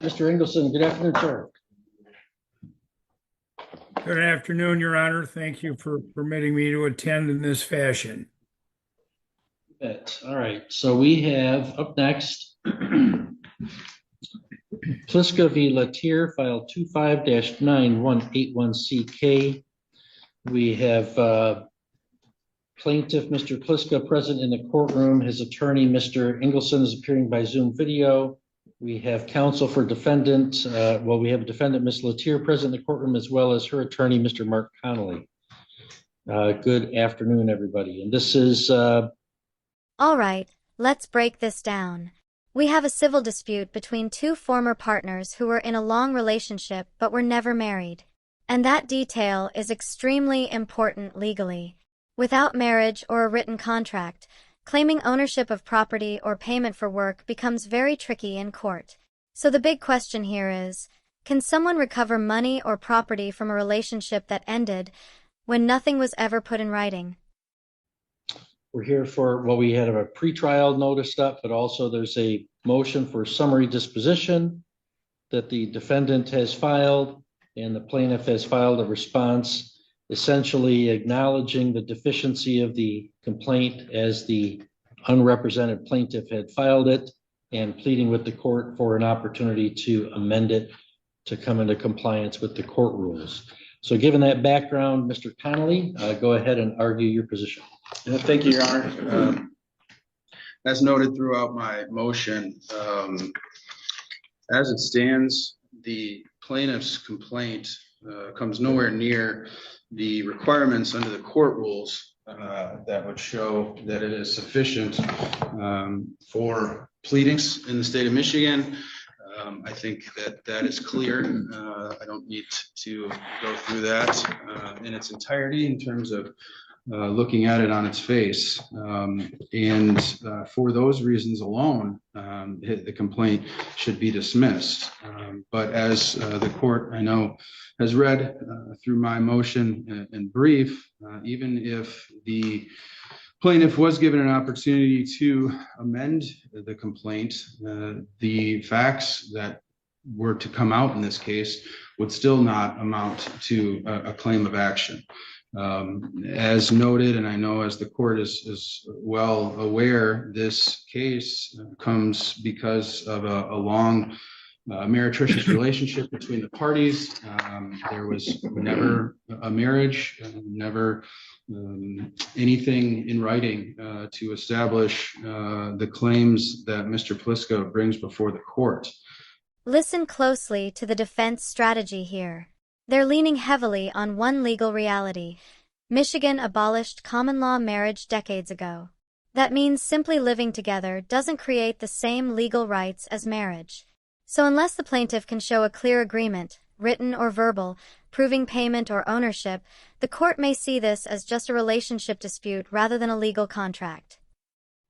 Mr. Engelson, good afternoon, sir. Good afternoon, Your Honor. Thank you for permitting me to attend in this fashion. All right, so we have up next Pliska v. Latier, file 25-9181CK. We have plaintiff, Mr. Pliska, present in the courtroom. His attorney, Mr. Engelson, is appearing by Zoom video. We have counsel for defendant. We have a defendant, Ms. Latier, present in the courtroom, as well as her attorney, Mr. Mark Connolly. Good afternoon, everybody. And this is... All right, let's break this down. We have a civil dispute between two former partners who were in a long relationship but were never married. And that detail is extremely important legally. Without marriage or a written contract, claiming ownership of property or payment for work becomes very tricky in court. So the big question here is, can someone recover money or property from a relationship that ended when nothing was ever put in writing? We're here for, we had a pretrial notice up, but also there's a motion for summary disposition that the defendant has filed, and the plaintiff has filed a response essentially acknowledging the deficiency of the complaint as the unrepresented plaintiff had filed it, and pleading with the court for an opportunity to amend it to come into compliance with the court rules. So given that background, Mr. Connolly, go ahead and argue your position. Thank you, Your Honor. As noted throughout my motion, as it stands, the plaintiff's complaint comes nowhere near the requirements under the court rules that would show that it is sufficient for pleadings in the state of Michigan. I think that is clear. I don't need to go through that in its entirety in terms of looking at it on its face. For those reasons alone, the complaint should be dismissed. But as the court, I know, has read through my motion and brief, even if the plaintiff was given an opportunity to amend the complaint, the facts that were to come out in this case would still not amount to a claim of action. As noted, and I know as the court is well aware, this case comes because of a long meretricious relationship between the parties. There was never a marriage, never anything in writing to establish the claims that Mr. Pliska brings before the court. Listen closely to the defense strategy here. They're leaning heavily on one legal reality. Michigan abolished common law marriage decades ago. That means simply living together doesn't create the same legal rights as marriage. So unless the plaintiff can show a clear agreement, written or verbal, proving payment or ownership, the court may see this as just a relationship dispute rather than a legal contract.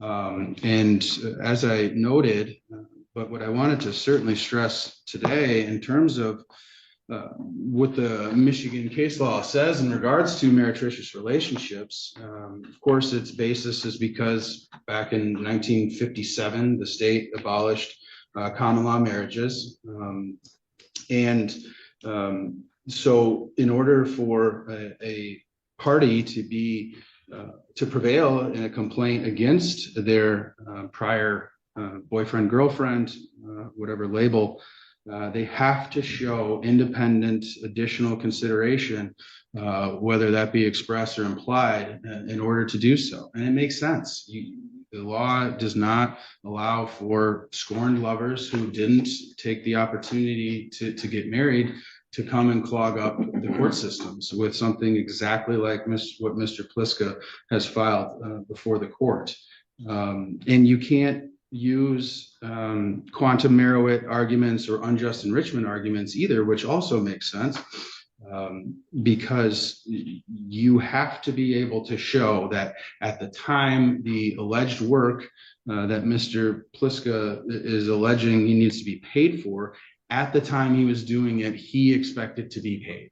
And as I noted, but what I wanted to certainly stress today in terms of what the Michigan case law says in regards to meretricious relationships, of course, its basis is because back in 1957, the state abolished common law marriages. So in order for a party to prevail in a complaint against their prior boyfriend, girlfriend, whatever label, they have to show independent additional consideration, whether that be expressed or implied, in order to do so. And it makes sense. The law does not allow for scorned lovers who didn't take the opportunity to get married to come and clog up the court systems with something exactly like what Mr. Pliska has filed before the court. And you can't use quantum merit arguments or unjust enrichment arguments either, which also makes sense, because you have to be able to show that at the time the alleged work that Mr. Pliska is alleging he needs to be paid for, at the time he was doing it, he expected to be paid.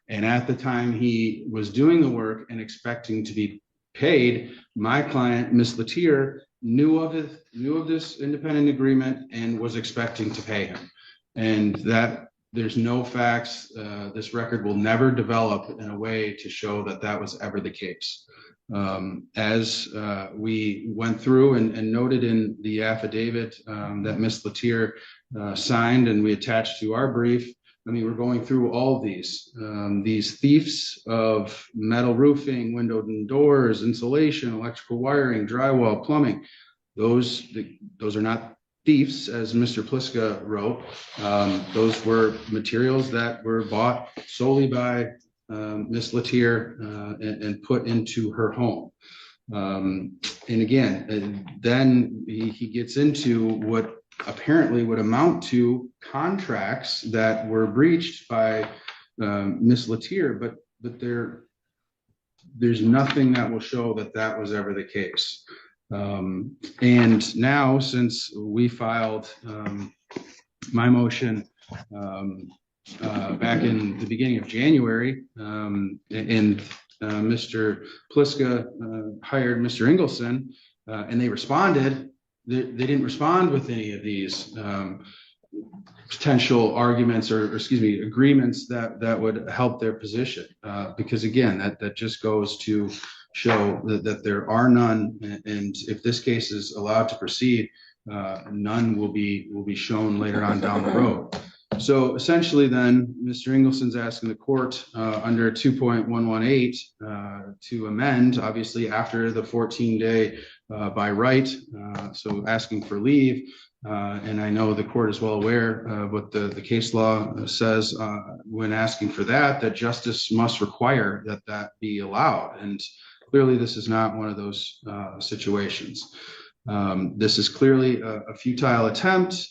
And at the time he was doing the work and expecting to be paid, my client, Ms. Latier, knew of this independent agreement and was expecting to pay him. and that there's no facts. This record will never develop in a way to show that that was ever the case. As we went through and noted in the affidavit that Ms. Latier signed and we attached to our brief, I mean, we're going through all of these thieves of metal roofing, windows and doors, insulation, electrical wiring, drywall, plumbing. Those are not thieves, as Mr. Pliska wrote. Those were materials that were bought solely by Ms. Latier and put into her home. And again, then he gets into what apparently would amount to contracts that were breached by Ms. Latier, but there's nothing that will show that that was ever the case. And now, since we filed my motion back in the beginning of January, and Mr. Pliska hired Mr. Engelson, and they responded, they didn't respond with any of these potential arguments or excuse me, agreements that would help their position. Because again, that just goes to show that there are none, and if this case is allowed to proceed, none will be shown later on down the road. So essentially then, Mr. Engelson's asking the court under 2.118 to amend, obviously after the 14-day by right, so asking for leave. And I know the court is well aware of what the case law says when asking for that justice must require that be allowed. And clearly this is not one of those situations. This is clearly a futile attempt.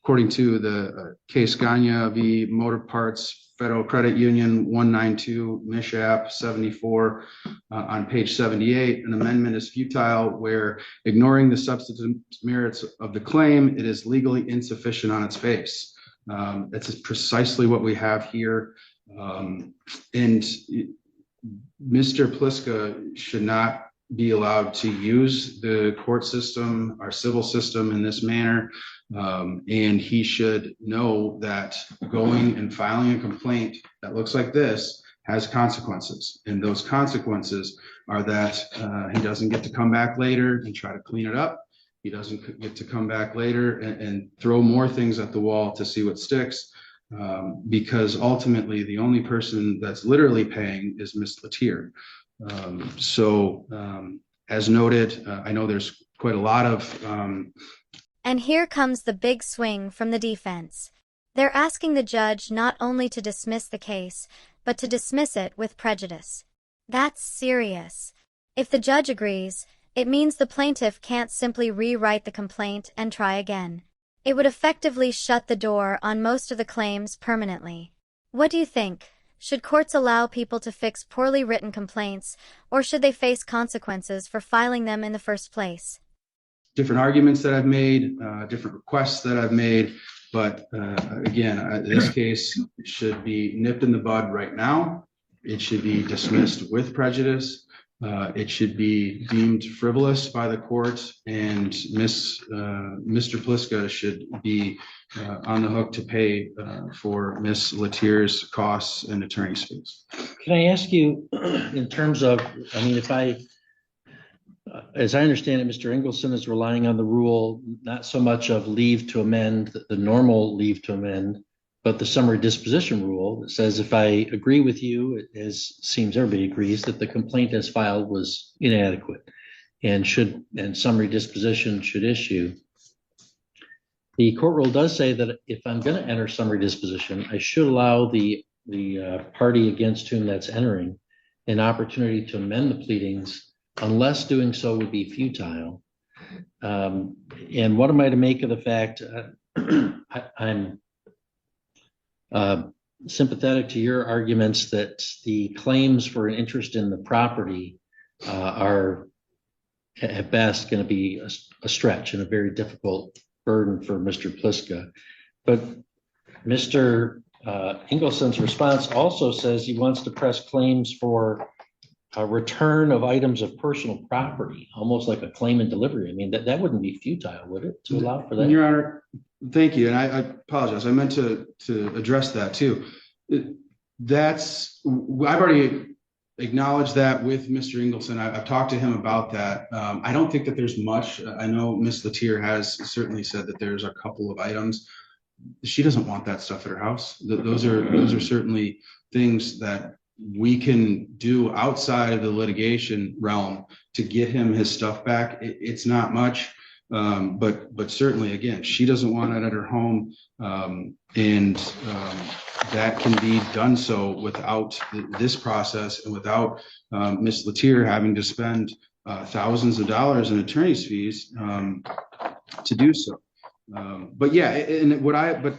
According to the case Gauthier v. Motor Parts Federal Credit Union 192 Mishap 74 on page 78, an amendment is futile where, ignoring the substantive merits of the claim, it is legally insufficient on its face. That's precisely what we have here. And Mr. Pliska should not be allowed to use the court system, our civil system, in this manner. And he should know that going and filing a complaint that looks like this has consequences. And those consequences are that he doesn't get to come back later and try to clean it up. He doesn't get to come back later and throw more things at the wall to see what sticks. Because ultimately the only person that's literally paying is Ms. Latier. As noted, I know there's quite a lot of And here comes the big swing from the defense. They're asking the judge not only to dismiss the case, but to dismiss it with prejudice. That's serious. If the judge agrees, it means the plaintiff can't simply rewrite the complaint and try again. It would effectively shut the door on most of the claims permanently. What do you think? Should courts allow people to fix poorly written complaints, or should they face consequences for filing them in the first place? Different arguments that I've made, different requests that I've made, but again, this case should be nipped in the bud right now. It should be dismissed with prejudice. It should be deemed frivolous by the court, and Mr. Pliska should be on the hook to pay for Ms. Latier's costs and attorney's fees. Can I ask you, in terms of, I mean, as I understand it, Mr. Engelson is relying on the rule, not so much of leave to amend, the normal leave to amend, but the summary disposition rule that says if I agree with you, as seems everybody agrees, that the complaint as filed was inadequate and summary disposition should issue. The court rule does say that if I'm going to enter summary disposition, I should allow the party against whom that's entering an opportunity to amend the pleadings, unless doing so would be futile. And what am I to make of the fact I'm sympathetic to your arguments that the claims for an interest in the property are at best going to be a stretch and a very difficult burden for Mr. Pliska. But Mr. Engelson's response also says he wants to press claims for a return of items of personal property, almost like a claim and delivery. I mean, that wouldn't be futile, would it, to allow for that? Your Honor, thank you. And I apologize. I meant to address that too. I've already acknowledged that with Mr. Ingleson. I've talked to him about that. I don't think that there's much. I know Ms. Latier has certainly said that there's a couple of items. She doesn't want that stuff at her house. Those are certainly things that we can do outside of the litigation realm to get him his stuff back. It's not much, but certainly, again, she doesn't want it at her home, and that can be done so without this process and without Ms. Latier having to spend thousands of dollars in attorney's fees to do so. But yeah, but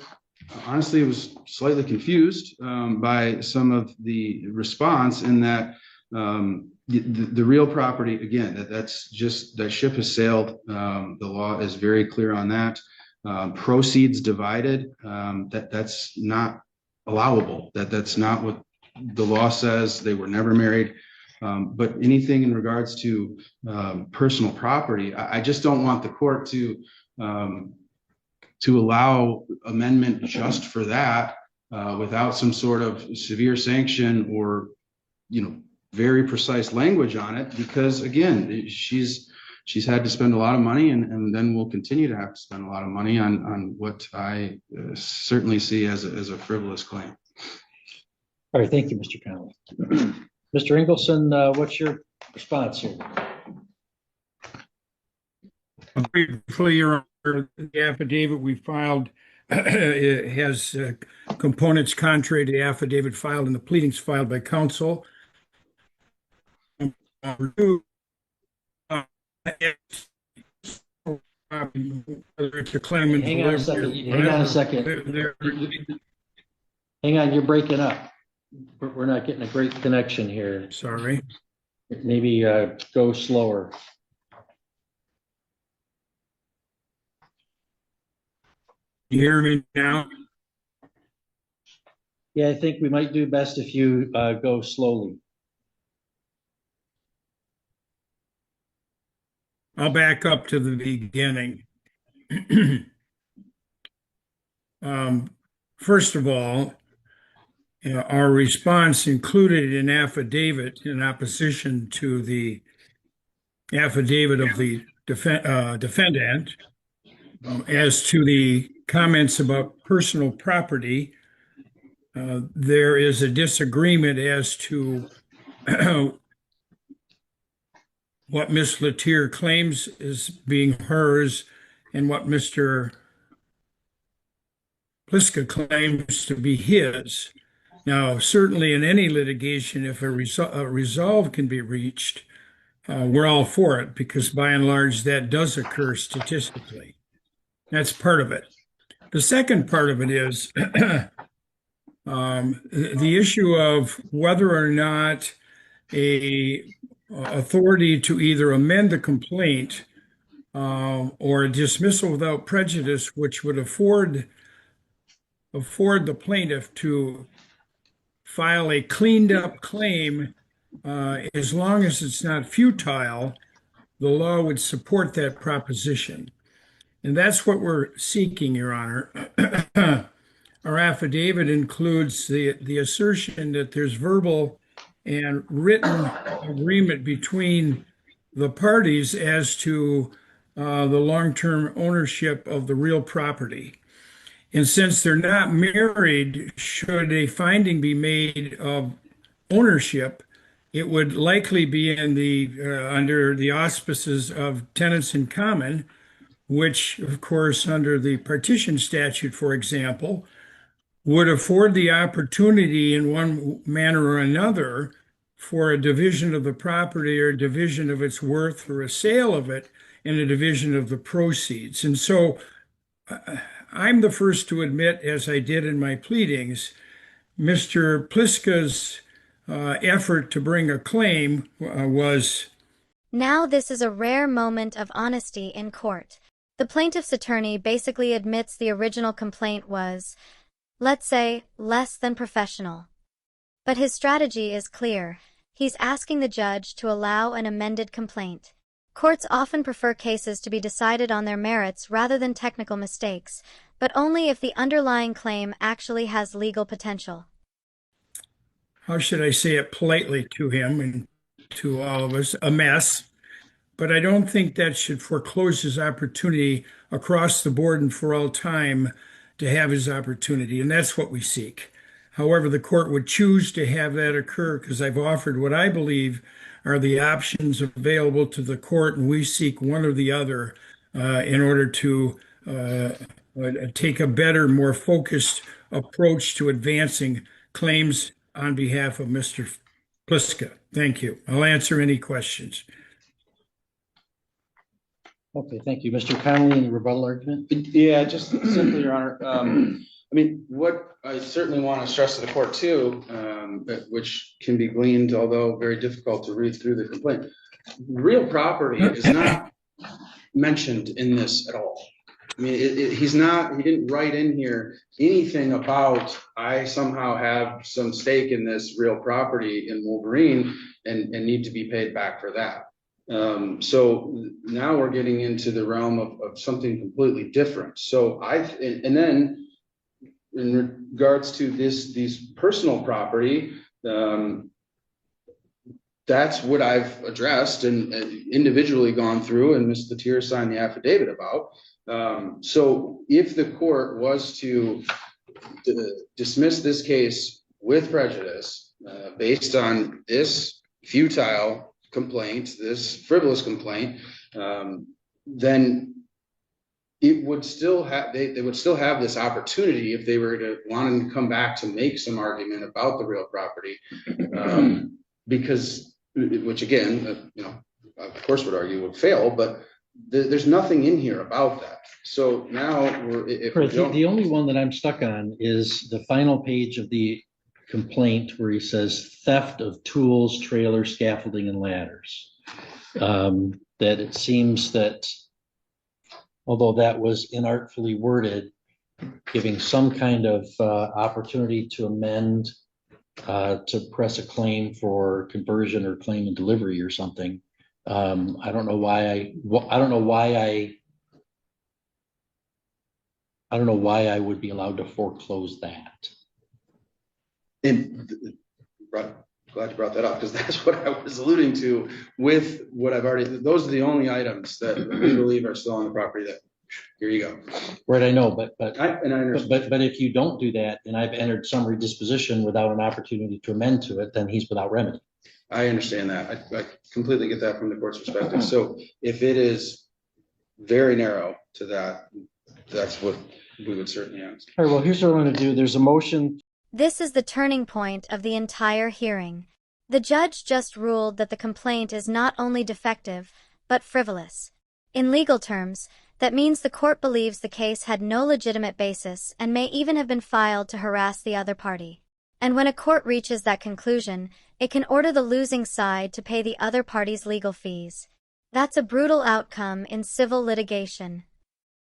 honestly, I was slightly confused by some of the response in that the real property, again, that's just, that ship has sailed. The law is very clear on that. Proceeds divided, that's not allowable. That's not what the law says. They were never married. But anything in regards to personal property, I just don't want the court to allow amendment just for that without some sort of severe sanction or, very precise language on it, because again, she's had to spend a lot of money and then will continue to have to spend a lot of money on what I certainly see as a frivolous claim. All right, thank you, Mr. Connolly. Mr. Ingleson, what's your response here? Briefly, Your Honor, the affidavit we filed has components contrary to the affidavit filed and the pleadings filed by counsel. Whether it's a claim and Hang on a second. Hang on, you're breaking up. We're not getting a great connection here. Sorry. Maybe go slower. You hear me now? Yeah, I think we might do best if you go slowly. I'll back up to the beginning. First of all, our response included an affidavit in opposition to the affidavit of the defendant as to the comments about personal property. There is a disagreement as to what Ms. Latier claims is being hers and what Mr. Pliska claims to be his. Now, certainly in any litigation, if a resolve can be reached, we're all for it, because by and large that does occur statistically. That's part of it. The second part of it is the issue of whether or not a authority to either amend the complaint or a dismissal without prejudice, which would afford the plaintiff to file a cleaned up claim, as long as it's not futile, the law would support that proposition. And that's what we're seeking, Your Honor. Our affidavit includes the assertion that there's verbal and written agreement between the parties as to the long-term ownership of the real property. And since they're not married, should a finding be made of ownership, it would likely be in under the auspices of tenants in common, which, of course, under the partition statute, for example, would afford the opportunity in one manner or another for a division of the property or a division of its worth or a sale of it and a division of the proceeds. And so I'm the first to admit, as I did in my pleadings, Mr. Pliska's effort to bring a claim was... Now this is a rare moment of honesty in court. The plaintiff's attorney basically admits the original complaint was, let's say, less than professional. But his strategy is clear. He's asking the judge to allow an amended complaint. Courts often prefer cases to be decided on their merits rather than technical mistakes, but only if the underlying claim actually has legal potential. How should I say it politely to him and to all of us? A mess. But I don't think that should foreclose his opportunity across the board and for all time to have his opportunity. And that's what we seek. However, the court would choose to have that occur because I've offered what I believe are the options available to the court, and we seek one or the other in order to take a better, more focused approach to advancing claims on behalf of Mr. Pliska. Thank you. I'll answer any questions. Okay, thank you. Mr. Connolly, any rebuttal argument? Yeah, just simply, Your Honor. I mean, what I certainly want to stress to the court too, which can be gleaned, although very difficult to read through the complaint. Real property is not mentioned in this at all. I mean, he didn't write in here anything about, I somehow have some stake in this real property in Wolverine and need to be paid back for that. So now we're getting into the realm of something completely different. So and then in regards to these personal property, that's what I've addressed and individually gone through, and Ms. Gauthier signed the affidavit about. So if the court was to dismiss this case with prejudice based on this futile complaint, this frivolous complaint, then it would still have, they would still have this opportunity if they were to want to come back to make some argument about the real property, because, which again, of course would argue would fail, but there's nothing in here about that. So now the only one that I'm stuck on is the final page of the complaint where he says theft of tools, trailers, scaffolding, and ladders. That it seems that although that was inartfully worded, giving some kind of opportunity to amend, to press a claim for conversion or claim and delivery or something. I don't know why I would be allowed to foreclose that. And glad you brought that up, because that's what I was alluding to with what I've already, those are the only items that we believe are still on the property. That here you go. Right, I know, but I understand. But if you don't do that and I've entered summary disposition without an opportunity to amend to it, then he's without remedy. I understand that. I completely get that from the court's perspective. So if it is very narrow to that, that's what we would certainly ask. All right, well, here's what I'm going to do. There's a motion. This is the turning point of the entire hearing. The judge just ruled that the complaint is not only defective, but frivolous. In legal terms, that means the court believes the case had no legitimate basis and may even have been filed to harass the other party. And when a court reaches that conclusion, it can order the losing side to pay the other party's legal fees. That's a brutal outcome in civil litigation.